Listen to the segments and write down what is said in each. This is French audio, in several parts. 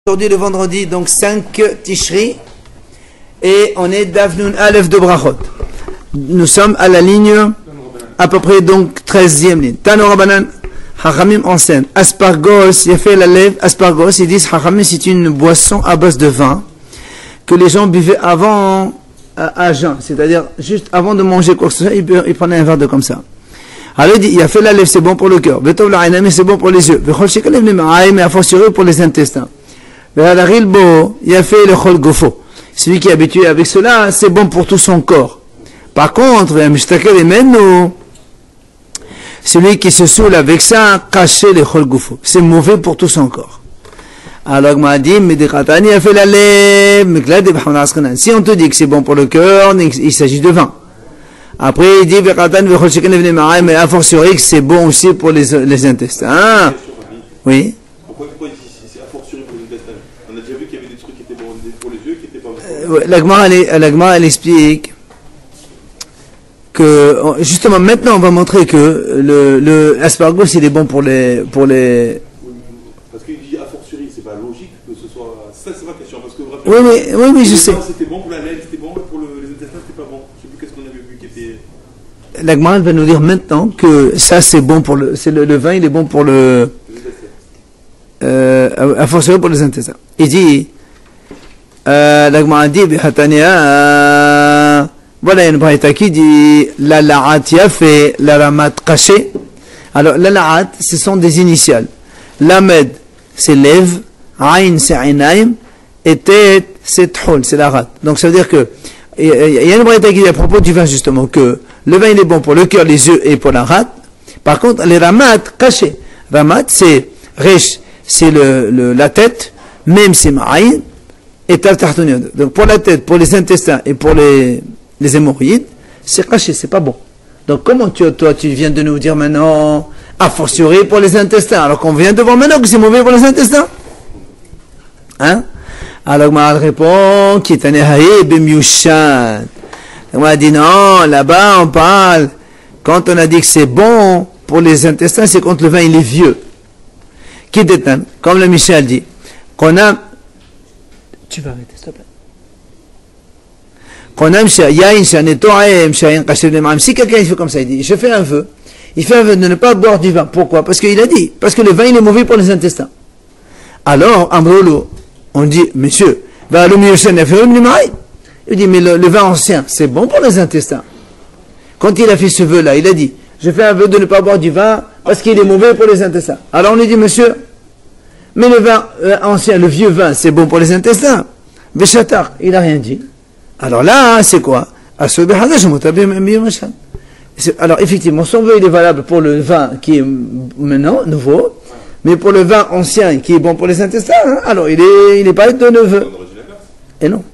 Aujourd'hui le vendredi, donc 5 Tishri, et on est d'Avnun Aleph de Brachot. Nous sommes à la ligne, à peu près donc 13e ligne. Tano Rabbanan, Hachamim enseigne, aspargos, il a fait la lèvre, aspargos, ils disent Hachamim c'est une boisson à base de vin, que les gens buvaient avant, à jeun, c'est-à-dire juste avant de manger quoi que ce soit, ils prenaient un verre de comme ça. Alors il dit, il a fait la lèvre, c'est bon pour le cœur, Betov la mais c'est bon pour les yeux, mais a fortiori pour les intestins. Il a fait le chol gofo. Celui qui est habitué avec cela, c'est bon pour tout son corps. Par contre, celui qui se saoule avec ça, cacher le chol gofo. C'est mauvais pour tout son corps. Alors, il m'a dit, a fait la lèvre. Si on te dit que c'est bon pour le cœur, il s'agit de vin. Après, il dit, mais a fortiori que c'est bon aussi pour les intestins. Oui. La Gemara elle explique que justement maintenant on va montrer que le aspargos il est bon pour les parce qu'il dit a fortiori, c'est pas logique que ce soit ça, c'est ma question parce que oui je sais. C'était bon pour la laine, c'était bon pour les intestins, c'était pas bon. Je sais plus qu'est-ce qu'on avait vu qui était. La Gemara va nous dire maintenant que ça c'est bon pour le vin, il est bon pour le a fortiori pour les intestins. Il dit la Gemara dit voilà une braïta qui dit la la'at yafé, la ramat caché. Alors la la'at ce sont des initiales. Lamed c'est lève, aïn c'est aïnaïm et tet c'est tchoul, c'est la rat. Donc ça veut dire que il y a une braïta qui dit à propos du vin justement que le vin il est bon pour le cœur, les yeux et pour la rat. Par contre les ramat cachés, ramat c'est riche, c'est la tête, même c'est ma'aïn. Et donc pour la tête, pour les intestins et pour les hémorroïdes, c'est caché, c'est pas bon. Donc comment toi tu viens de nous dire maintenant, a fortiori pour les intestins, alors qu'on vient de voir maintenant que c'est mauvais pour les intestins? Hein? Alors ma répond, qui est un bemiushan. On m'a dit non, là-bas on parle, quand on a dit que c'est bon pour les intestins, c'est quand le vin il est vieux. Qui déteint, comme le Michel dit, qu'on a. Tu vas arrêter, s'il te plaît. Si quelqu'un fait comme ça, il dit, je fais un vœu. Il fait un vœu de ne pas boire du vin. Pourquoi? Parce qu'il a dit, parce que le vin il est mauvais pour les intestins. Alors, Amrolo, on dit, monsieur, il dit, mais le vin ancien, c'est bon pour les intestins. Quand il a fait ce vœu-là, il a dit, je fais un vœu de ne pas boire du vin parce qu'il est mauvais pour les intestins. Alors on lui dit, monsieur, mais le vin ancien, le vieux vin, c'est bon pour les intestins. Béchatar, il n'a rien dit. Alors là, c'est quoi? Alors effectivement, son vœu il est valable pour le vin qui est maintenant nouveau, mais pour le vin ancien qui est bon pour les intestins, hein, alors il est pas de neveu. Et non.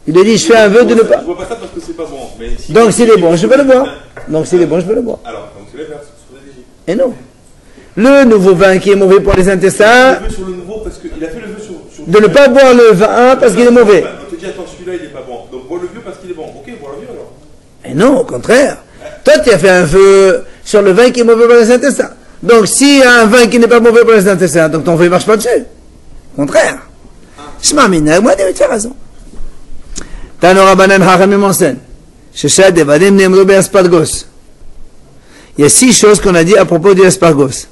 Il a dit, je fais un vœu de ne pas. Je vois pas ça parce que c'est pas bon. Mais si donc s'il est bon, je peux le boire. Donc s'il est bon, je peux le boire. Alors, donc c'est l'inverse. Et non. Le nouveau vin qui est mauvais pour les intestins. Il a fait le vœu sur le nouveau parce qu'il a fait le vœu sur de ne pas boire le vin parce qu'il est mauvais. On te dit attends celui-là il est pas bon. Donc bois le vieux parce qu'il est bon. Ok, bois le vieux alors. Et non, au contraire. Toi tu as fait un vœu sur le vin qui est mauvais pour les intestins. Donc s'il y a un vin qui n'est pas mauvais pour les intestins, donc ton vœu ne marche pas dessus. Au contraire. Je m'amène à moi, tu as raison. Tano Rabbanan Hachamim enseigne. Sheshad Evadim Nemro Aspargos. Il y a 6 choses qu'on a dit à propos du aspargos.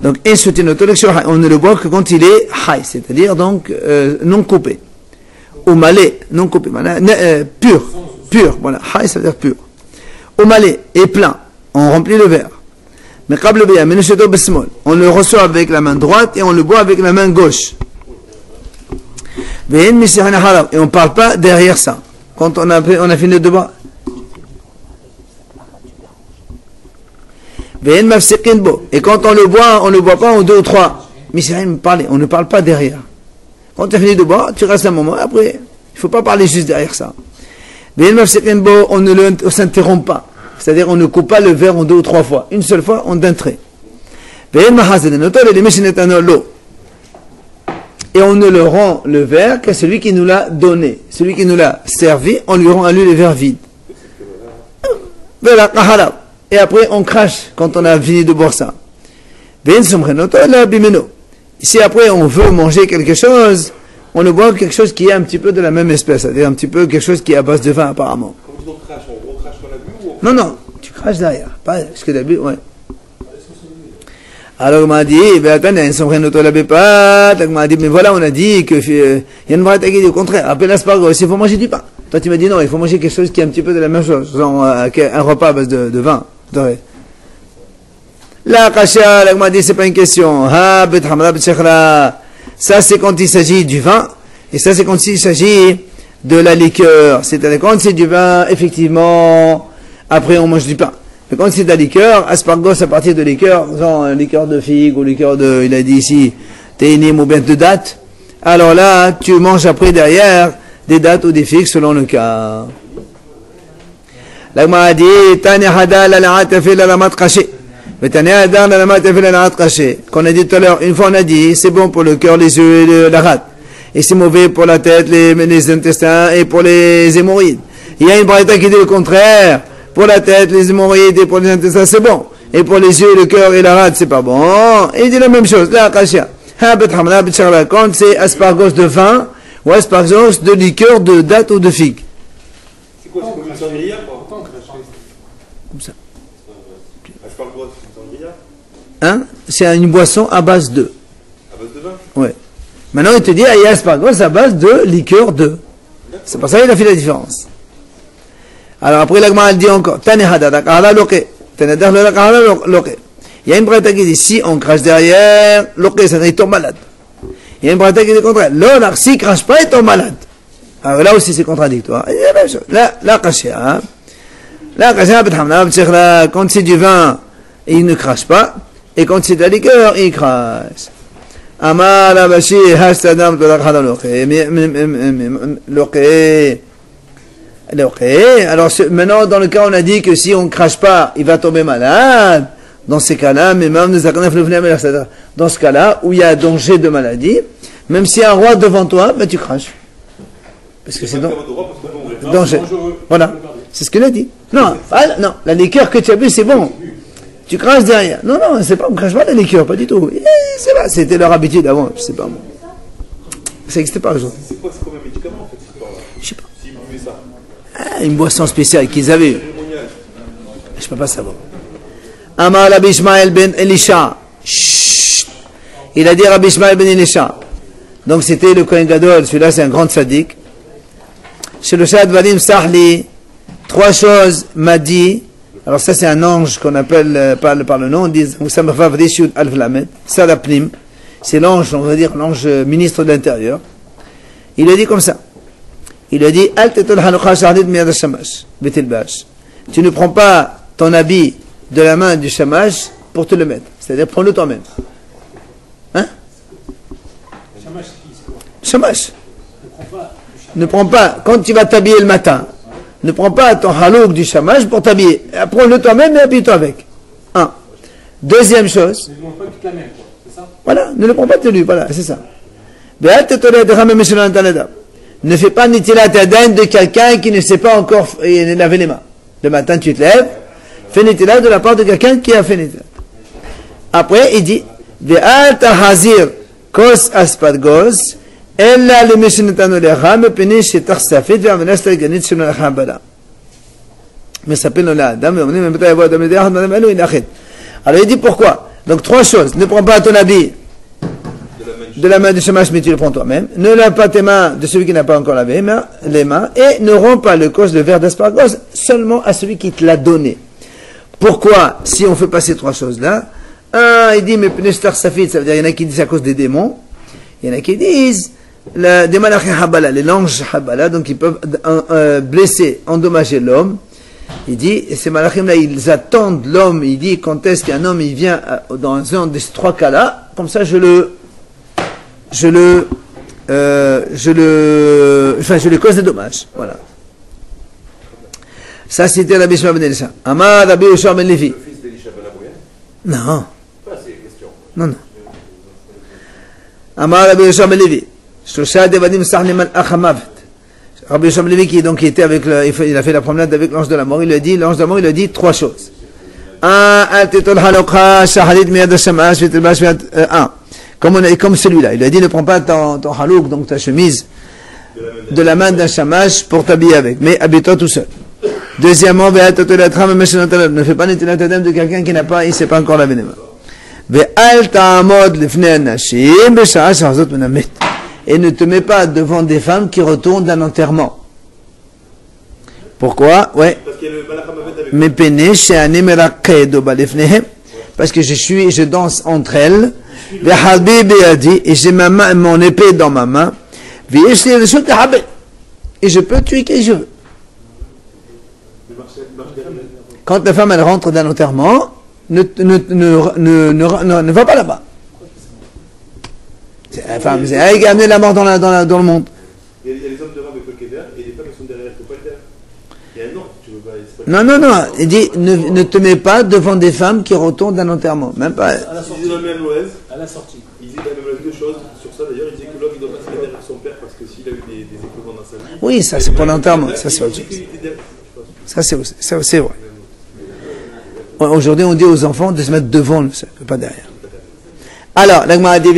Donc, on ne le boit que quand il est high, c'est-à-dire donc non coupé. Ou malé, non coupé, pur, voilà, high ça veut dire pur. Ou malé et plein, on remplit le verre. Mais on le reçoit avec la main droite et on le boit avec la main gauche. Et on ne parle pas derrière ça. Quand on a fini de boire. Et quand on le boit pas en 2 ou 3. Mais c'est rien de parler, on ne parle pas derrière. Quand tu as fini de boire, tu restes un moment, après, il ne faut pas parler juste derrière ça. On ne s'interrompt pas. C'est-à-dire, on ne coupe pas le verre en 2 ou 3 fois. Une seule fois, on d'un trait. Et on ne le rend le verre qu'à celui qui nous l'a donné. Celui qui nous l'a servi, on lui rend à lui le verre vide. Et après, on crache quand on a fini de boire ça. si après on veut manger quelque chose, on ne boit quelque chose qui est un petit peu de la même espèce, c'est-à-dire un petit peu quelque chose qui est à base de vin apparemment. Quand on crache, on crache dans la bulle ou on... Non, non, tu craches derrière, pas ce que d'habitude, ouais. Alors on m'a dit, ben attends, ils sont rien autour de la bépate, on m'a dit, mais voilà, on a dit que il y a une vraie qui dit au contraire, après l'aspargos, il faut manger du pain. Toi tu m'as dit non, il faut manger quelque chose qui est un petit peu de la même chose, genre un repas à base de vin. La kasha, on m'a dit, c'est pas une question. Ha, bet hamra, bet shekhra. Ça c'est quand il s'agit du vin, et ça c'est quand il s'agit de la liqueur. C'est-à-dire quand c'est du vin, effectivement, après on mange du pain. Mais quand c'est de la liqueur, aspargos à partir de liqueur, genre liqueur de figue ou liqueur de, il a dit ici, ténim ou bien de dattes, alors là, tu manges après derrière des dattes ou des figues selon le cas. Là, on m'a dit, tani hada la la'atafil la mat caché. Mais tani hada la la'atafil la mat caché. Qu'on a dit tout à l'heure, une fois on a dit, c'est bon pour le cœur, les yeux et la rate. Et c'est mauvais pour la tête, les intestins et pour les hémorroïdes. Il y a une braïta qui dit le contraire. Pour la tête, les hémorroïdes et pour les intestins, c'est bon. Et pour les yeux, le cœur et la rate, c'est pas bon. Et il dit la même chose. La kasha. Quand c'est aspargos de vin ou aspargos de liqueur de date ou de figue. C'est quoi, c'est comme une sangria quoi? Comme ça. Aspargos, c'est une sangria? Hein? C'est une boisson à base de. À base de vin? Ouais. Maintenant, il te dit, il y a aspargos à base de liqueur de. C'est pour ça qu'il a fait la différence. Alors après, l'agma, elle dit encore, il y a une braïta qui dit, si on crache derrière, ça il tombe malade. Il y a une braïta qui dit le contraire, si crache pas, il tombe malade. Alors là aussi, c'est contradictoire. Il y a la même chose. La kasha, quand c'est du vin, il ne crache pas, et quand c'est de la liqueur, il crache. Amar la bashi, hastadam, alors maintenant dans le cas on a dit que si on ne crache pas il va tomber malade, dans ces cas-là, mais même dans ce cas-là où il y a danger de maladie, même s'il y a un roi devant toi, ben tu craches parce que c'est danger, voilà, c'est ce qu'il a dit. Non, non, la liqueur que tu as bu c'est bon, tu craches derrière. Non, c'est pas, on ne crache pas la liqueur, pas du tout. C'est pas, c'était leur habitude avant, je sais pas moi, ça n'existait pas aujourd'hui. C'est quoi, c'est comme un médicament en fait cette histoire-là? Je sais pas. S'ils buvaient ça. Une boisson spéciale qu'ils avaient. Je peux pas savoir. Amar Rabbi Ishmael ben Elisha. Il a dit Rabbi Ishmael ben Elisha. Donc c'était le Kohen Gadol. Celui-là c'est un grand tzaddik. Chez le Shad Vadim Sahli, 3 choses m'a dit. Alors ça c'est un ange qu'on appelle par le nom. On dit Sadapnim. C'est l'ange, on va dire l'ange ministre de l'Intérieur. Il a dit comme ça. Il a dit, tu ne prends pas ton habit de la main du shamash pour te le mettre. C'est-à-dire, prends-le toi-même. Hein? Shamash. Ne prends pas, quand tu vas t'habiller le matin, ne prends pas ton halouk du shamash pour t'habiller. Prends-le toi-même et habille-toi avec. Un. Deuxième chose. Voilà, ne le prends pas de lui, voilà, c'est ça. Ne fais pas nitilat yadayim de quelqu'un qui ne sait pas encore laver les mains. Le matin, tu te lèves, fais nitilat de la part de quelqu'un qui a fait nitilat. Après, il dit, ve'al tahazir kos aspargos, ella le mishnetanu lecha, me peni shetach safit, ve'amenas ta'ganit shemna lecha bala. Mais ça s'appelle l'adam, ve'amenim, ve'meta yavo adam l'idéach, madame alou, il achit. Alors, il dit pourquoi? Donc, 3 choses. Ne prends pas ton habit de la main du shamash, mais tu le prends toi-même. Ne lave pas tes mains de celui qui n'a pas encore lavé les mains. Et ne romps pas le cos de verre d'aspargos seulement à celui qui te l'a donné. Pourquoi, si on fait passer 3 choses-là? Un, il dit, mais pnestar safit, ça veut dire, il y en a qui disent à cause des démons. Il y en a qui disent, des malachim habala, les langes habala, donc ils peuvent blesser, endommager l'homme. Il dit, et ces malachim-là, ils attendent l'homme, il dit, quand est-ce qu'un homme, il vient dans un de ces 3 cas-là, comme ça, je le cause des dommages. Voilà. Ça, c'était Rabbi Shimon ben Elisha. Amar Rabbi Yoshua ben Levi. Le fils d'Elisha ben Abouya? Non. C'est une question. Non. Amar Rabbi Yoshua ben Levi. Shlosha devadim sahliman achamavet. Rabbi Yoshua ben Levi qui était avec il a fait la promenade avec l'ange de la mort. L'ange de la mort, il lui a dit 3 choses. Un. Comme celui-là. Il lui a dit, ne prends pas ton halouk, donc ta chemise, de la main d'un shamash pour t'habiller avec. Mais habille-toi tout seul. Deuxièmement, ne fais pas netilat yadayim de quelqu'un qui n'a pas, il ne sait pas encore laver les mains. Et ne te mets pas devant des femmes qui retournent d'un enterrement. Pourquoi? Ouais. Parce que je danse entre elles. Et j'ai mon épée dans ma main. Et je peux tuer qui je veux. Quand la femme elle rentre d'un enterrement, ne va pas là-bas. La femme, c'est elle qui a amené la mort dans le monde. Il y a les hommes devant avec le kéder et les femmes sont derrière. Il ne faut pas le faire. Il y a un ordre, tu veux pas. Non. Il dit ne te mets pas devant des femmes qui retournent d'un enterrement. Même pas. À la sortie. À la sortie. Il dit la même chose sur ça d'ailleurs. Il dit que l'homme il ne doit pas se mettre derrière son père parce que s'il a eu des écoulements dans sa vie. Oui, ça c'est pour l'enterrement. Ça c'est autre chose. Ça c'est vrai. Aujourd'hui, on dit aux enfants de se mettre devant le cercle, pas derrière. Alors, l'agma dit,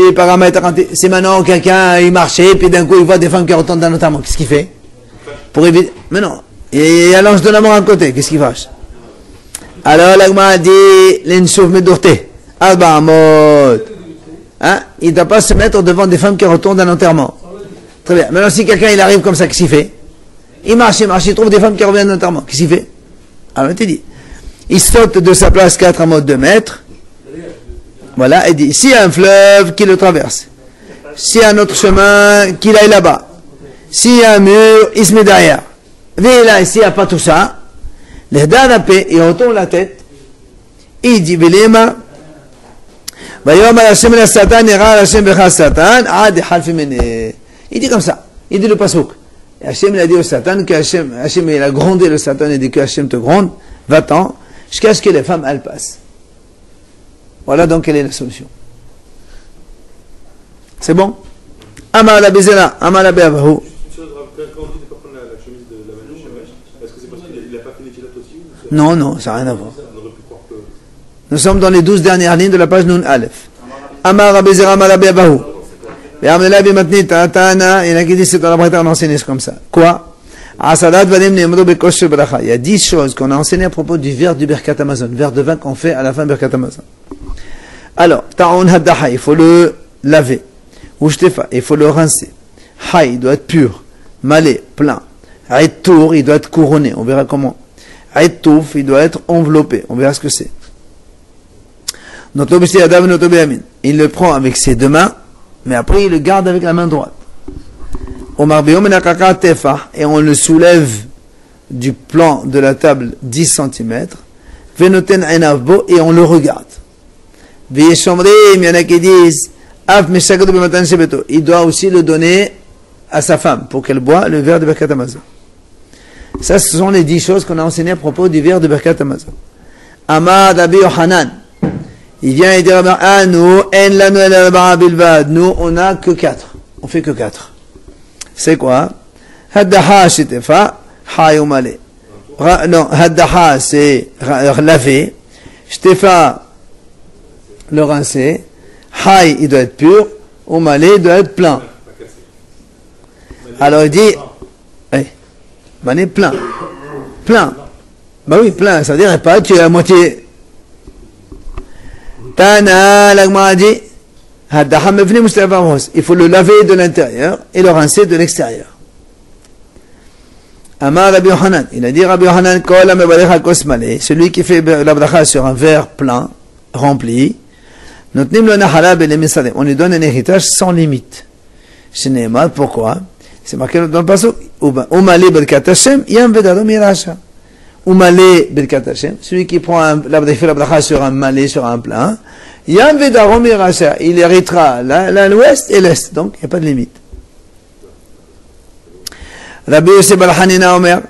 c'est maintenant quelqu'un, il marchait, puis d'un coup, il voit des femmes qui retournent dans l'enterrement. Qu'est-ce qu'il fait? Pour éviter. Mais non. Et il y a l'ange de la mort à côté. Qu'est-ce qu'il fâche? Alors, l'agma dit, l'insouf medorté. Alba mode. Hein? Il ne doit pas se mettre devant des femmes qui retournent dans l'enterrement. Très bien. Maintenant, si quelqu'un, il arrive comme ça, qu'est-ce qu'il fait? Il marche, il trouve des femmes qui reviennent dans l'enterrement. Qu'est-ce qu'il fait? Alors, tu dis. Il saute de sa place 4 à mode 2 mètres. Voilà, et dit, s'il y a un fleuve, qu'il le traverse. S'il y a un autre chemin, qu'il aille là-bas. S'il y a un mur, il se met derrière. Et là, s'il n'y a pas tout ça, les paix, il retourne la tête. Il dit, Bilema, il dit comme ça. Il dit le pasouk. Hachem il a dit au Satan que Hachem il a grondé le Satan et dit que Hachem te gronde, va-t'en, jusqu'à ce que les femmes elles passent. Voilà donc quelle est la solution. C'est bon? Amar la Bezela, Amar la Be'avahu. Quand on dit de ne pas prendre la chemise de la main du chômage, est-ce que c'est parce qu'il n'a pas fait l'étilat aussi? Non, ça n'a rien à voir. Nous sommes dans les 12 dernières lignes de la page Nun Aleph. Amar la Bezela, Amar la Be'avahu. Il y en a qui disent c'est dans la Bretagne on enseigne comme ça. Quoi? Il y a 10 choses qu'on a enseignées à propos du verre du Birkat Hamazon, verre de vin qu'on fait à la fin du Birkat Hamazon. Alors, ta'un haddaha, il faut le laver. Ushtefa, il faut le rincer. Hay, il doit être pur. Malé, plein. Aïtour, il doit être couronné. On verra comment. Aïtouf, il doit être enveloppé. On verra ce que c'est. Il le prend avec ses deux mains, mais après il le garde avec la main droite. Et on le soulève du plan de la table 10 cm. Et on le regarde. Il y en a qui disent il doit aussi le donner à sa femme pour qu'elle boit le verre de Birkat Hamazon. Ça, ce sont les 10 choses qu'on a enseignées à propos du verre de Birkat Hamazon. Amad Abi Yohanan. Il vient et dit nous, on n'a que 4. On fait que 4. C'est quoi? Haddaha shitefa, hayumale. Non, haddaha c'est laver. Shitefa, le rincer. Hay, il doit être pur. Umale, il doit être plein. Alors il dit, mané plein. Plein. Bah oui, plein. Ça veut dire pas, tu es à moitié. Tana, l'agma dit, il faut le laver de l'intérieur et le rincer de l'extérieur. Amar Rabbi Yohanan, il a dit Rabbi Yohanan, celui qui fait la bracha sur un verre plein, rempli, on lui donne un héritage sans limite. C'est Neymar, pourquoi? C'est marqué dans le passage. Umale Birkat Hashem, Yam Vedadom Yirasha. Umale Birkat Hashem, celui qui fait la bracha sur un malé, sur un plein, Yam Vedarom Yirasha, il héritera l'ouest et l'est, donc il n'y a pas de limite. Rabbi Yosef bar Hanina Omer,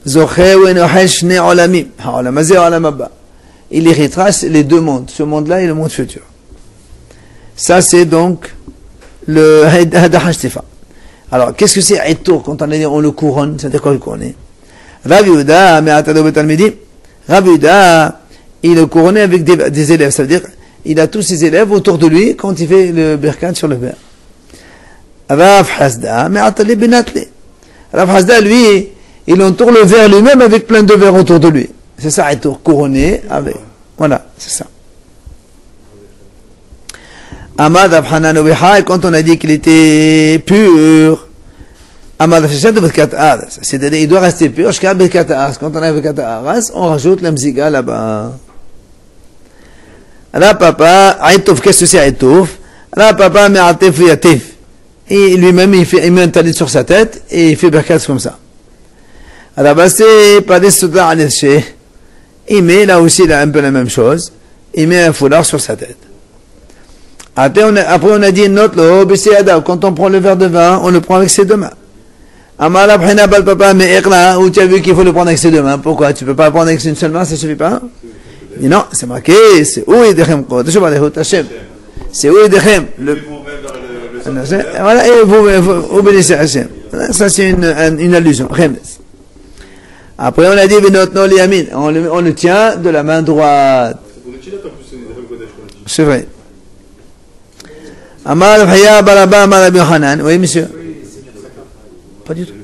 Zoché ou Enochel Shne Olamim, Ha'olam Hazeh Ha'olam Haba. Il héritera les deux mondes, ce monde-là et le monde futur. Ça, c'est donc le Haddaha Shtifa. Alors, qu'est-ce que c'est Aïtour? Quand on le couronne, c'est-à-dire quoi le couronner? Rabbi Yehuda, Me'atado Betalmidim, Rabbi Yehuda, il le couronnait avec des élèves, ça veut dire, il a tous ses élèves autour de lui quand il fait le birkat sur le verre. Rav Hasda, mais attendez, Benatlé. Rav Hasda, lui, il entoure le verre lui-même avec plein de verres autour de lui. C'est ça, il tourne couronné avec. Voilà, c'est ça. Ahmad Abhanan Obeha, quand on a dit qu'il était pur, Ahmad Abhanan, c'est-à-dire il doit rester pur jusqu'à Birkat Haaretz. Quand on a Birkat Haaretz, on rajoute la mziga là-bas. Là, papa, Aïtouf, qu'est-ce que c'est Aïtouf? Là, papa, Me'atif Yatif. Et lui-même, il met un talit sur sa tête et il fait Birkat comme ça. Alors, c'est pas des soudats à l'éché. Il met là aussi il a un peu la même chose. Il met un foulard sur sa tête. Après on a dit une note, quand on prend le verre de vin, on le prend avec ses deux mains. Amala Bhina Bal Papa, mais Ekla, où tu as vu qu'il faut le prendre avec ses deux mains. Pourquoi? Tu peux pas le prendre avec une seule main, ça suffit pas? Et non, c'est marqué, c'est où Idechem Kodesh Hashem. C'est où Idechem. Voilà, et vous bénissez Hashem. Ça c'est une allusion. Après on a dit, on le tient de la main droite. C'est vrai. Amar Bhaya Baraba Amar Rabbi Yochanan. Oui, monsieur. Pas du tout.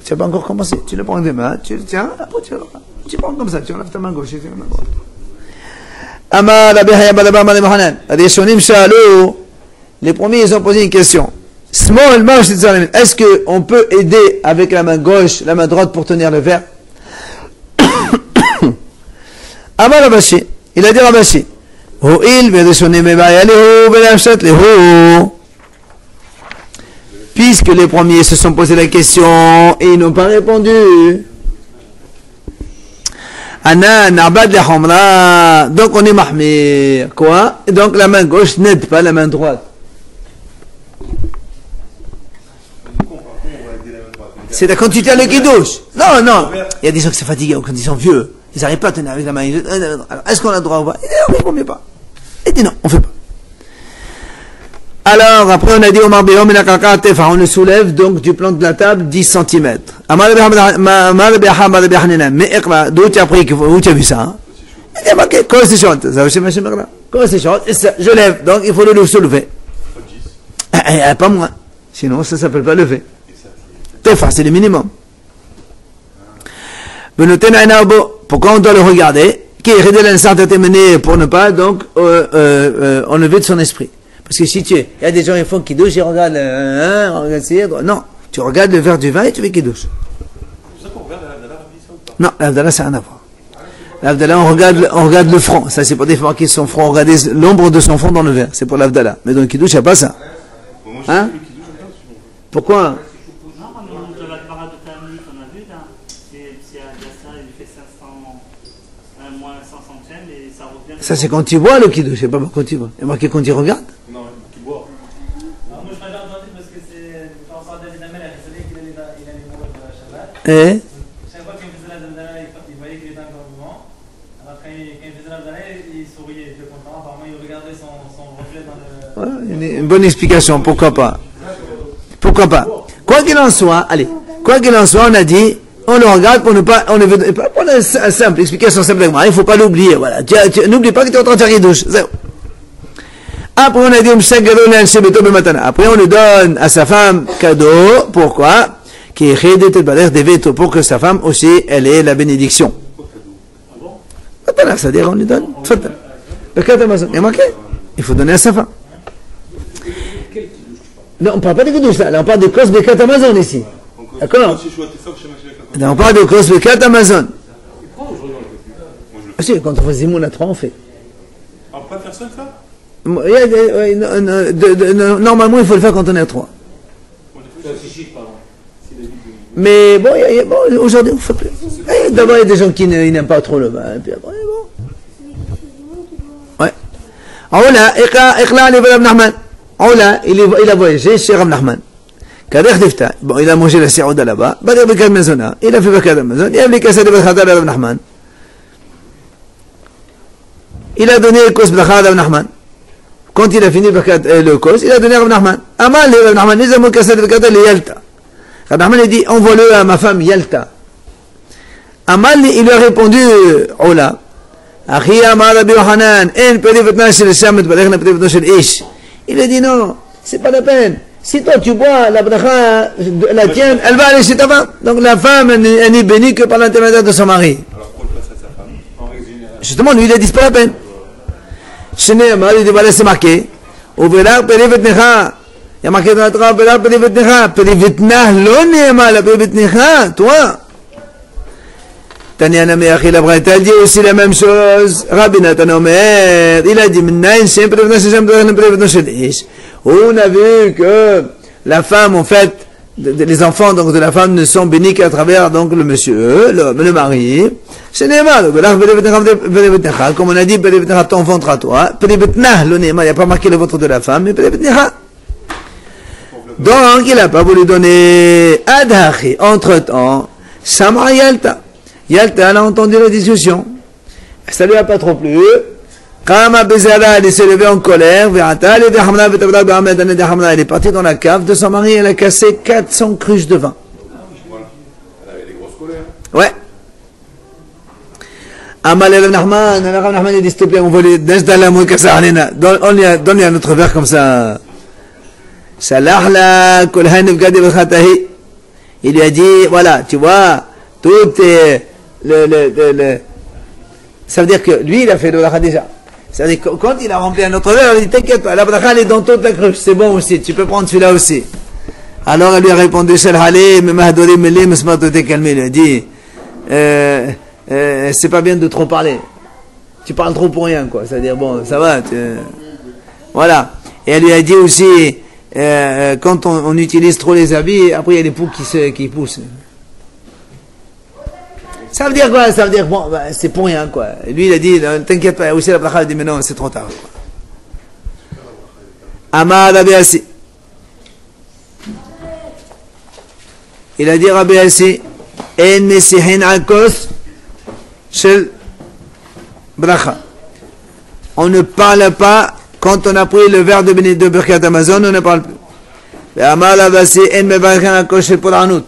Tu n'as pas encore commencé. Tu le prends des mains, tu le tiens, après tu prends comme ça, tu enlèves ta main gauche et ta main droite. Amar Rabbi Baraba Amar Rabbi Yochanan. Rishonim Sha'alou. Les premiers, ils ont posé une question. Small marche, est-ce qu'on peut aider avec la main gauche, la main droite pour tenir le verre? Amar Rabashi. Il a dit Rabashi. Puisque les premiers se sont posé la question et ils n'ont pas répondu. Donc on est mahmir. Quoi? Donc la main gauche n'aide pas la main droite. C'est quand tu tiens le kidouche. Non, non. Il y a des gens qui sont fatigués quand ils sont vieux. Ils n'arrivent pas à tenir avec la main. Alors, est-ce qu'on a le droit ou pas? Il dit non, il ne vaut pas. Il dit non, on ne fait pas. Alors, après, on a dit on le soulève donc du plan de la table 10 cm. D'où tu as pris, où tu as vu ça? Il dit, ok, comment c'est chaud? Comment c'est chaud? Je lève, donc il faut le soulever. Pas moins. Sinon, ça ne s'appelle pas lever. C'est le minimum. Pourquoi on doit le regarder? Qui est rédé pour ne pas donc enlever de son esprit. Parce que si il y a des gens qui font qui douchent, ils regardent non, tu regardes le verre du vin et tu fais qui douche. C'est ça qu'on regarde à l'Avdala, ça ou pas? Non, l'Avdala, ça n'a rien à voir. L'Avdala, on regarde le front. Ça, c'est pas des fois qui son front. On regarde l'ombre de son front dans le verre. C'est pour l'Avdala. Mais dans le Kiddush, il n'y a pas ça. Hein? Pourquoi? Ça, c'est quand tu bois le Kiddush, c'est pas quand tu bois. Il y a marqué quand tu regardes? Non, qui boit. Moi, je regarde parce que c'est. Quand on parle David Amel, il allait mourir de la Shabbat. Et Chaque fois qu'il faisait la David, il voyait qu'il était encore vivant. Alors, quand il faisait la David, il souriait, il était content. Apparemment, il regardait son reflet dans le. voilà, une bonne explication, pourquoi pas? Pourquoi pas? Quoi qu'il en soit, allez, quoi qu'il en soit, on a dit. On le regarde pour ne pas, on ne veut pas prendre une simple explication simplement. Il ne faut pas l'oublier, voilà. N'oublie pas que tu es en train de faire une douche. Après, on a dit, après, on lui donne à sa femme cadeau. Pourquoi? Pour que sa femme aussi, elle ait la bénédiction. C'est-à-dire, on lui donne. Le cadeau Amazon. Il y a marqué. Il faut donner à sa femme. Non, on ne parle pas de douche là. Là, on parle de cause de cadeau Amazon ici. D'accord? On parle de cause de 4 Amazon. Ah, si, quand on fait Zimoun à 3, on fait. On peut pas faire seul ça? Normalement, il faut le faire quand on est à 3. Mais bon, aujourd'hui, on fait plus. D'abord, il y a des gens qui n'aiment pas trop le vin. Et puis après, bon. Ouais. Aoula, Iqla, Rav Nachman. Aoula, il a voyagé chez Rav Nachman. Bon, il a mangé la sirouda là-bas, il a fait Birkat Hamazon, il a fait Kassad Birkat Rav Nachman. Il a donné le kos Birkat Rav Nachman. Quand il a fini le kos, il a donné à Rav Nachman. Amal, Rav Nachman, ils ont Kassad Birkat Yalta. Rav Nachman a dit, envoie-le à ma femme Yalta. Amal, il lui a répondu, Ola, Achi Amar Rabbi Yochanan, En Peri Vetna Shel Isha Mitbalech Na Peri Vetna Shel Ish. Il a dit non, c'est pas la peine. Si toi tu bois la bracha, la tienne, elle va aller chez ta femme. Donc la femme, elle n'est bénie que par l'intermédiaire de son mari. Alors pourquoi le passe à sa femme en règle générale? Justement, lui il a dit c'est pas la peine. Chez Nehemar, il dit voilà c'est marqué. Uvelar Peri Vetnecha. Il y a marqué dans la Torah, Uvelar Peri Vetnecha. Peri Vetna lo Nehemar, la Peri Vetnecha, toi. Taniana Meachi la Braïta, elle dit aussi la même chose. Rabbi Nathan Omer, il a dit Mennaïn, Shem Peri Vetna Shem Peri Vetna Shel Ish. On a vu que la femme, en fait, les enfants donc de la femme ne sont bénis qu'à travers donc le monsieur, le mari. C'est Neymar. Comme on a dit, ton ventre à toi. Il n'y a pas marqué le ventre de la femme, mais donc il n'a pas voulu donner Adachi. Entre-temps, Samar Yalta. Yalta, elle a entendu la discussion. Ça lui a pas trop plu. Kama Bezala, elle s'est levée en colère. Elle est partie dans la cave de son mari. Elle a cassé 400 cruches de vin. Voilà. Elle avait des grosses colères. Ouais. Amal el Nahman, Nahman, il dit s'il te plaît, on veut les Nesdala Moukasa Alena. Donne-lui un autre verre comme ça. Salahla, Kolhan Vgadi Vachatahi. Il lui a dit, voilà, tu vois, tout est ça veut dire que lui, il a fait le bracha déjà. C'est-à-dire que quand il a rempli un autre verre, il dit t'inquiète pas, la bracha elle est dans toute la cruche, c'est bon aussi, tu peux prendre celui-là aussi. Alors elle lui a répondu, Shel Halé, Memahadori Mele, Mesmat, t'es calmé, il a dit, c'est pas bien de trop parler. Tu parles trop pour rien, quoi. C'est-à-dire, bon, ça va, voilà. Et elle lui a dit aussi, quand on utilise trop les habits, après il y a les poux qui poussent. Ça veut dire quoi? Ça veut dire, bon, bah, c'est pour rien, quoi. Et lui, il a dit, t'inquiète pas, aussi la bracha, il a dit, mais non, c'est trop tard. Amar Rabbi Assi. Il a dit, Rabbi Assi, En mesihin akos shel bracha. On ne parle pas, quand on a pris le verre de Birkat Amazon, on ne parle plus. Amar Rabbi Assi, En mevarchin akos shel polanut.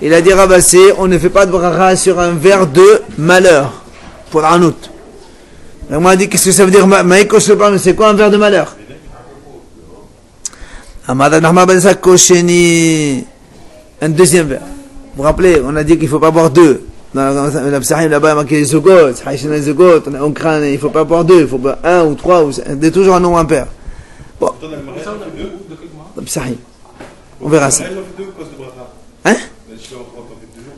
Il a dit Rabassi, on ne fait pas de bracha sur un verre de malheur, pour l'anout. On m'a dit, qu'est-ce que ça veut dire, c'est quoi un verre de malheur? Un deuxième verre. Vous vous rappelez, on a dit qu'il ne faut pas boire deux. Dans la Psahim, là-bas, il y a marqué les Zogot, on craint, il ne faut pas boire deux, il faut boire un ou trois, c'est toujours un nombre impair. Bon. La Psahim. On verra ça. Hein?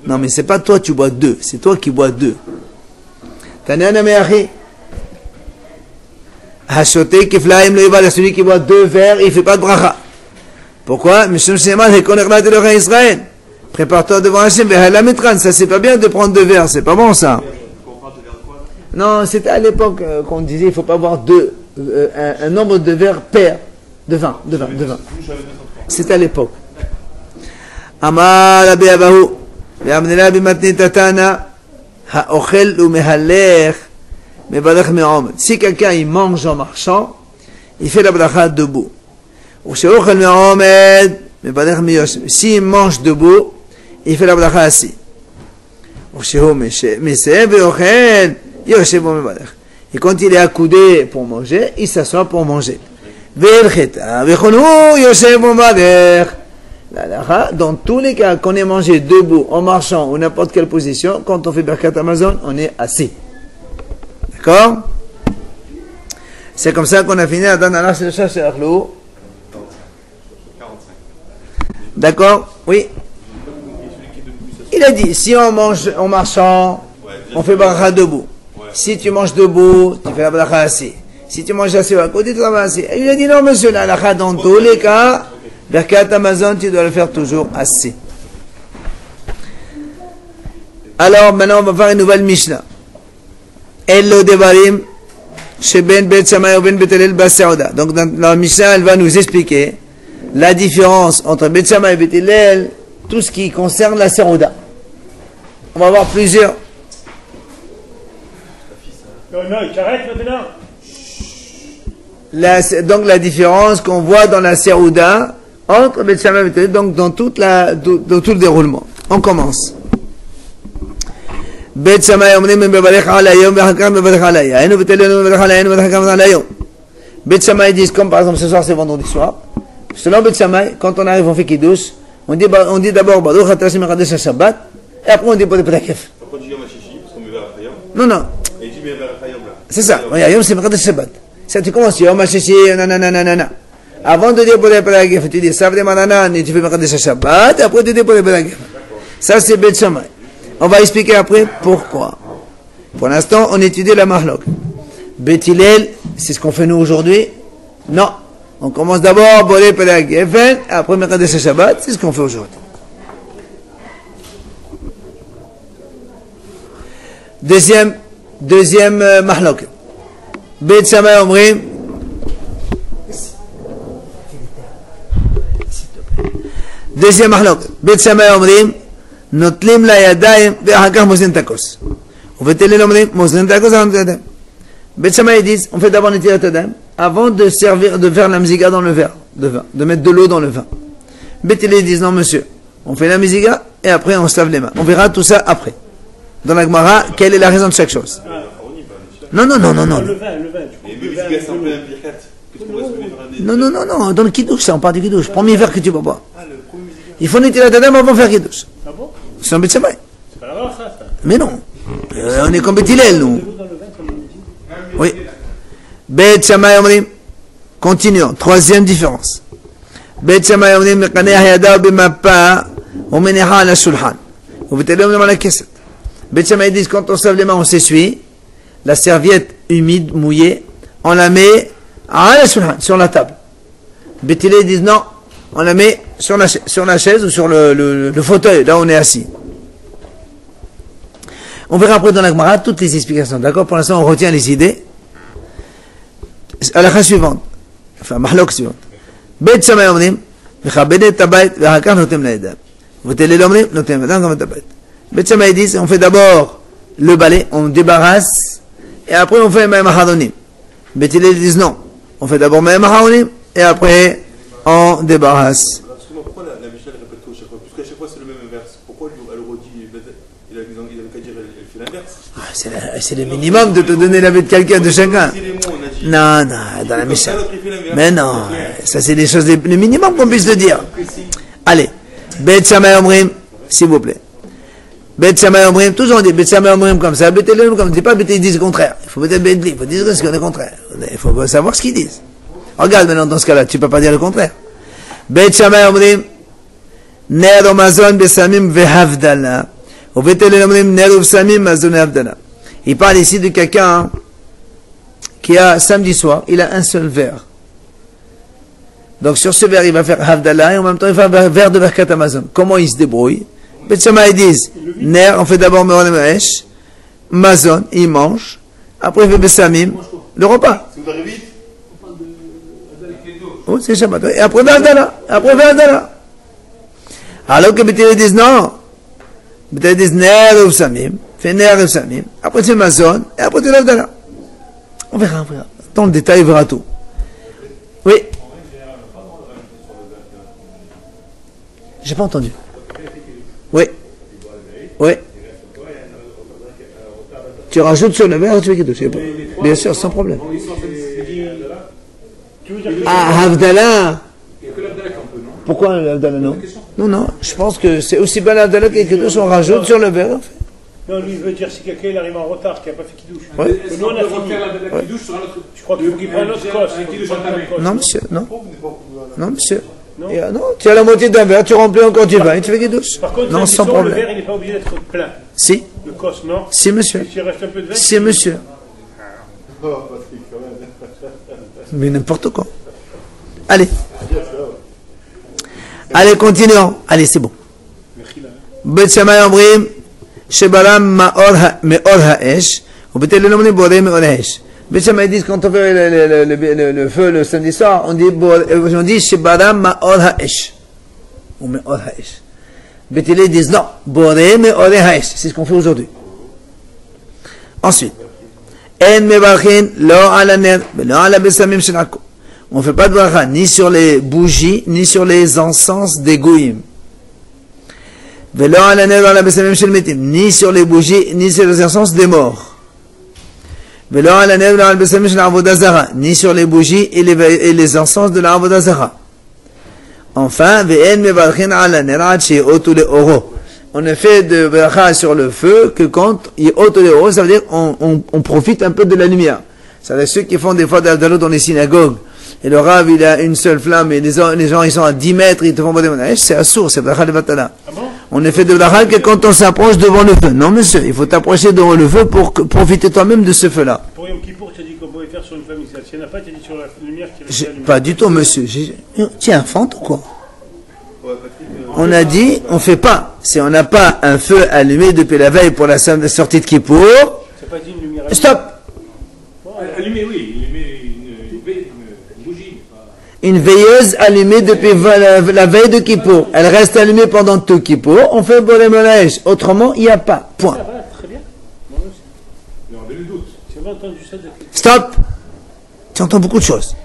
Non, mais c'est pas toi tu bois deux, c'est toi qui bois deux. Tanana me'achi. Hashoté kiflaim le yival, celui qui boit deux verres, il fait pas de bracha. Pourquoi? Mishum sheman hekonechla de l'Oreille Israël. Prépare-toi devant Hachem, ve'hala mitran. Ça c'est pas bien de prendre deux verres, c'est pas bon ça. Non, c'était à l'époque qu'on disait il faut pas boire deux, un nombre de verres pair de vin. C'était à l'époque. Amar Rabbi Abahu. Si quelqu'un il mange en marchant, il fait la bracha debout. S'il mange debout, il fait la bracha assis. Et quand il est accoudé pour manger, il s'assoit pour manger. Dans tous les cas, qu'on ait mangé debout, en marchant ou n'importe quelle position, quand on fait Birkat Amazon, on est assis. D'accord? C'est comme ça qu'on a fini à Danala Shel Sherlou. D'accord? Oui. Il a dit, si on mange en marchant, on fait bracha debout. Si tu manges debout, tu fais la bracha assis. Si tu manges assis à côté, tu vas assis. Et il a dit, non monsieur, la bracha dans tous les cas, Birkat Amazon, tu dois le faire toujours assis. Alors, maintenant, on va faire une nouvelle Mishnah. Ello Devarim, Sheben Bet Shammai ou Ben Bet Hillel Bas Seuda. Donc, dans la Mishnah, elle va nous expliquer la différence entre Bet Shammai et Bet Hillel, tout ce qui concerne la Seuda. On va voir plusieurs. Non, il t'arrête maintenant. Donc, la différence qu'on voit dans la Seuda, entre Bet Shammai et Bet Hillel, donc dans tout le déroulement. On commence. Bet Shammai omrim mevarech al hayom ve'achar mevarech al hayah. Enu betelenu mevarech al hayah, mevarech al hayom. Bet Shammai disent, comme par exemple ce soir c'est vendredi soir. Selon Bet Shammai, quand on arrive on fait kiddush, on dit d'abord Baruch atah Hashem mekadesh ha-Shabbat, et après on dit Bodeh Pedakef. Après, tu dis Yom HaShishi, parce qu'on met vers Hayom. Non, non. Et tu mets vers Hayom là. C'est ça. Yom c'est mekadesh Shabbat. Ça tu commences Yom HaShishi, nanana. Avant de dire Bodeh Pedakef, tu dis Savde Mananan et tu fais mekadesh ha-Shabbat, et après tu dis Bodeh Pedakef. Ça c'est Bet Shammai. On va expliquer après pourquoi. Pour l'instant, on étudie la Mahlok. Bet Hillel, c'est ce qu'on fait nous aujourd'hui. Non. On commence d'abord Bodeh Pedakef, après mekadesh ha-Shabbat, c'est ce qu'on fait aujourd'hui. Deuxième mahlok. Bet Shammai omrim. Deuxième mahlok. Bet Shammai omrim. Notlim la yadayim ve'achakach moslim takos. Bet Hillel omrim moslim takos avant de yadayim. Bet Shammai disent on fait d'abord netilat yadayim avant de servir, de faire la mziga dans le verre de vin, de mettre de l'eau dans le vin. Bet Hillel disent non monsieur, on fait la mziga et après on se lave les mains. On verra tout ça après. Dans la Gemara, quelle est la raison de chaque chose? Non. Et même si c'est un peu un birkat, qu'est-ce qu'on va se faire? Non, dans le kiddush, ça, on parle du kiddush. Premier verre que tu vas boire. Il faut nettoyer la tadam avant de faire kiddush. Ah bon? C'est un Bet Shammai. C'est pas la valeur, ça. Mais non. On est comme Bet Hillel, nous. Oui. Bet Shammai omrim. Continuons. Troisième différence. Bet Shammai omrim, mekaneh hayadav b'mappa, umeneha ala shulchan. Bet Hillel omrim ala keset. Bet Shammai disent quand on se lave les mains, on s'essuie. La serviette humide, mouillée, on la met sur la table. Bet Hillel disent non, on la met sur la chaise ou sur le fauteuil, là où on est assis. On verra après dans la Gemara toutes les explications. D'accord? Pour l'instant, on retient les idées. À la suivante. Enfin, mahlok suivante. Bet Shammai omrim, mechabedet tabayt, ve'achakach notem la'edav. Bet Hillel omrim, notem la'edav comme tabayt. Bet Shammai disent, on fait d'abord le balai, on débarrasse, et après on fait Ma'am Hadonim. Bet Hillel disent non, on fait d'abord Ma'am Hadonim, et après on débarrasse. Pourquoi la Mishnah répète tout à chaque fois? Puisqu'à chaque fois c'est le même inverse. Pourquoi elle redit, il avait qu'à dire, elle fait l'inverse? C'est le minimum de te donner la vie de quelqu'un, de chacun. Non, dans la Mishnah. Mais non, ça c'est des choses, le minimum qu'on puisse te dire. Allez, Bet Shammai omrim, s'il vous plaît. Bet Shammai omrim, toujours on dit Bet Shammai omrim comme ça, Bet Hillel comme ça, on ne dit pas Bet Hillel, ils disent le contraire. Il faut peut-être Bet Hillel, il faut dire ce qu'on est le contraire. Il faut savoir ce qu'ils disent. Regarde maintenant dans ce cas-là, tu ne peux pas dire le contraire. Bet Shammai omrim, ner o mazon besamim vehavdala. Ou Bet Hillel omrim, ner o besamim mazon vehavdala. Il parle ici de quelqu'un qui a samedi soir, il a un seul verre. Donc sur ce verre, il va faire havdala et en même temps il va faire un verre de Birkat Hamazon. Comment il se débrouille? Bet Shammai disent, ner, on fait d'abord Me'or Me'esh, Mazon, il mange, après il fait Besamim, le repas. Si vous arrivez vite, Oh, c'est Shabbat. Et après Havdalah. Alors que Bet Hillel disent non. Bet Hillel disent ner ou Besamim, fait ner ou Besamim, après c'est Mazon, et après c'est Havdalah. On verra. Dans le détail, on verra tout. Oui. J'ai pas entendu. Oui. Tu rajoutes sur le verre, tu fais kiddush. Bien sûr, sans problème. Ah, Havdalah. Pourquoi l'Havdalah non? Non, je pense que c'est aussi bien l'Havdalah que kiddush, on rajoute sur le verre. Non, lui, il veut dire si quelqu'un il arrive en retard, qui n'a pas fait kiddush. Ouais. Nous, on a fini. Je crois qu'il faut qu'il prenne notre cosse. Non, monsieur, non. Non, monsieur. Non, tu as la moitié d'un verre, tu remplis encore du vin et tu fais kiddush. Par contre, non, sans le problème. verre, il n'est pas obligé d'être plein. Si. Le cosse, non? Si, monsieur. S'il reste un peu de vin. Si, monsieur. Mais n'importe quoi. Allez. Allez, continuons. Allez, c'est bon. Bet Shammai omrim, shebaram me'or ha'esh, ou Bet Hillel omrim boré me'or ha'esh. Bet Shammai disent quand on fait le feu le samedi soir, on dit shebaram me'or ha'esh. Ou me'or ha'esh. Bet Hillel disent non, boré me'or ha'esh. C'est ce qu'on fait aujourd'hui. Ensuite, en mevarchin lo ala ner, lo ala besamim shenako. On ne fait pas de bracha ni sur les bougies, ni sur les encens des goïms. Velo ala ner ala besamim shel metim, ni sur les bougies, ni sur les incenses des morts. Velo ala ner ala besamim shel avodah zara, ni sur les bougies et les encens de la avodah zara. Enfin, ve'en mevarchin ala ner ad she'otu le'oro. On ne fait de bracha sur le feu que quand il ôte les euros, ça veut dire on profite un peu de la lumière. C'est ceux qui font des fois d'Abdallah dans les synagogues. Et le Rav, il a une seule flamme et les gens ils sont à 10 mètres, ils te font des monnages. C'est assourd, c'est bracha de Vatala. On ne fait de bracha que quand on s'approche devant le feu. Non monsieur, il faut t'approcher devant le feu pour profiter toi-même de ce feu-là. Pour Yom Kippour, tu as dit qu'on pouvait faire sur une flamme initiale. S'il n'y en a pas, tu as dit sur la lumière qui est Pas du tout monsieur. Tu es un fente ou quoi? On a dit, on fait pas. Si on n'a pas un feu allumé depuis la veille pour la sortie de Kippour, c'est pas dit une lumière stop. Allumé, oui, une bougie. Une veilleuse allumée depuis la veille de Kippour. Elle reste allumée pendant tout Kippour. On fait Boré Molèche. Autrement, il n'y a pas. Point. Ça va, très bien. Mais on a le doute. Tu as entendu ça de... Stop. Tu entends beaucoup de choses.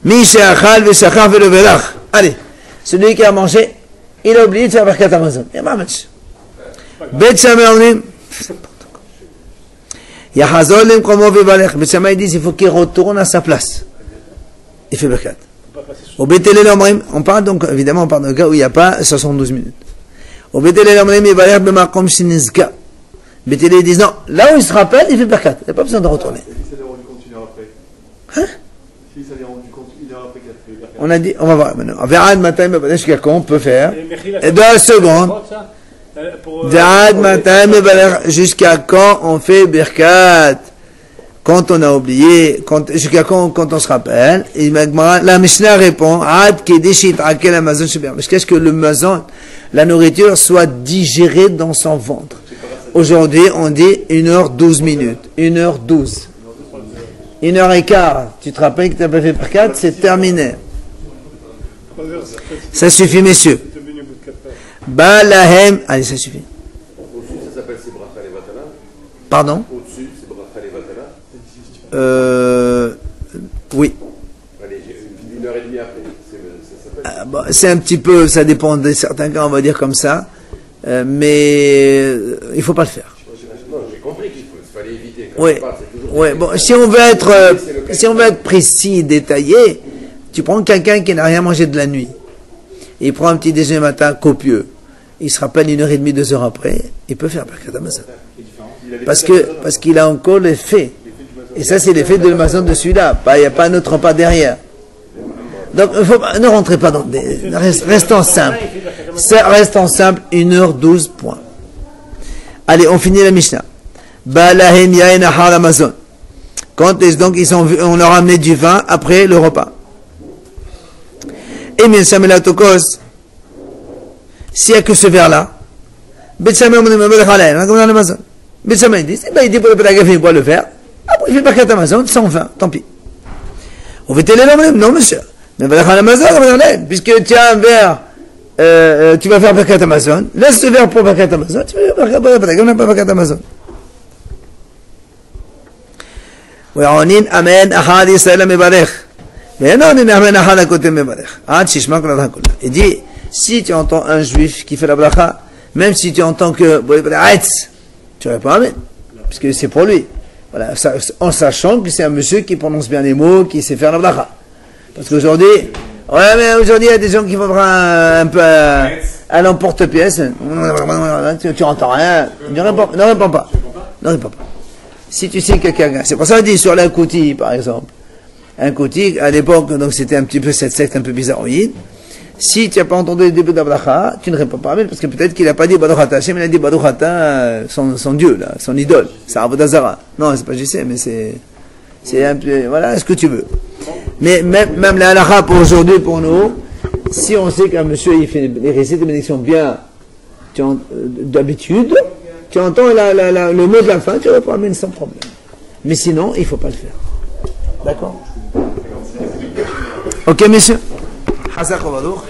Mi she'achal ve'shachar ve'levelach. Allez. Celui qui a mangé, il a oublié de faire Birkat Hamazon. Il y a pas match. Bet Shammai omrim. Yachazol lemkomo ve'valech. Bet Shammai dit il faut qu'il retourne à sa place. Il fait Birkat. Au Bet Hillel omrim, on parle donc, évidemment, on parle d'un cas où il n'y a pas 72 minutes. Au Bet Hillel omrim, ve'valech b'makom shenizka. Bet Hillel dit non, là où il se rappelle, il fait Birkat. Il n'y a pas besoin de retourner. Et si ça lui rendu compte une heure après? Hein? Si ça lui rendu compte une heure après qu'il a fait Birkat? On a dit, on va voir maintenant. Verad matin, jusqu'à quand on peut faire? Et 2 secondes. Verad matin, jusqu'à quand on fait Birkat? Quand on a oublié, jusqu'à quand on se rappelle? Et la Mishnah répond, jusqu'à ce que le mazon, la nourriture, soit digérée dans son ventre. Aujourd'hui, on dit 1h12 minutes. 1h12. 1h15. Tu te rappelles que tu n'as pas fait Birkat? C'est terminé. Ça suffit, messieurs. Balahem. Allez, ça suffit. Au-dessus, ça s'appelle c'est bracha levatala. Pardon? Au-dessus, c'est bracha levatala. Oui. Allez, une heure et demie après. Ça s'appelle. C'est un petit peu, ça dépend de certains cas, on va dire comme ça. Mais il ne faut pas le faire. Non, j'ai compris qu'il fallait éviter. Oui. Ouais, bon, si on veut être précis, détaillé, tu prends quelqu'un qui n'a rien mangé de la nuit. Il prend un petit déjeuner matin copieux. Il se rappelle 1h30, 2 heures après, il peut faire Birkat Hamazon. Parce qu'il a encore l'effet. Et ça, c'est l'effet de l'Amazon de celui-là. Il n'y a pas un autre repas derrière. Donc, ne rentrez pas dans des... Restons simples. Restons simples, 1h12, point. Allez, on finit la Mishnah. Balahem yain ahar Amazon. Quand donc on leur a amené du vin après le repas. Et bien, Samelatokos, s'il n'y a que ce verre-là, Bet Shammai on comme dans l'Amazon. Bet Shammai dit, il dit pour le pédagogue, il boit le verre, après il fait Birkat Hamazon, sans vin, tant pis. On fait télé non monsieur, mais Hamazon, puisque tu as un verre, tu vas faire Birkat Hamazon, laisse ce verre pour Birkat Hamazon, tu vas faire Birkat Hamazon. Amen, Ahad Yisrael Mevarech. Il dit, si tu entends un juif qui fait la bracha, même si tu entends que tu réponds Amen, puisque c'est pour lui. Voilà, en sachant que c'est un monsieur qui prononce bien les mots, qui sait faire la bracha. Parce qu'aujourd'hui, il y a des gens qui vont un peu à l'emporte-pièce. Tu entends rien. Ne réponds pas. Si tu sais que quelqu'un, c'est pour ça qu'on dit sur l'Akouti, par exemple. Un Kouti, à l'époque, donc c'était un petit peu cette secte un peu bizarroïde. Si tu n'as pas entendu le début de la bracha, tu ne réponds pas Amen, parce que peut-être qu'il n'a pas dit Baruch Hashem, il a dit Baruch son Dieu, là, son idole. C'est Avodah Zara. Non, c'est pas je sais, mais c'est un peu, voilà, ce que tu veux. Mais même la halakha pour aujourd'hui, pour nous, si on sait qu'un monsieur, il fait les récits de bénédiction bien, d'habitude, tu entends le mot de la fin, tu réponds Amen sans problème. Mais sinon, il ne faut pas le faire. D'accord? Ok, messieurs. Hazak Ovadour.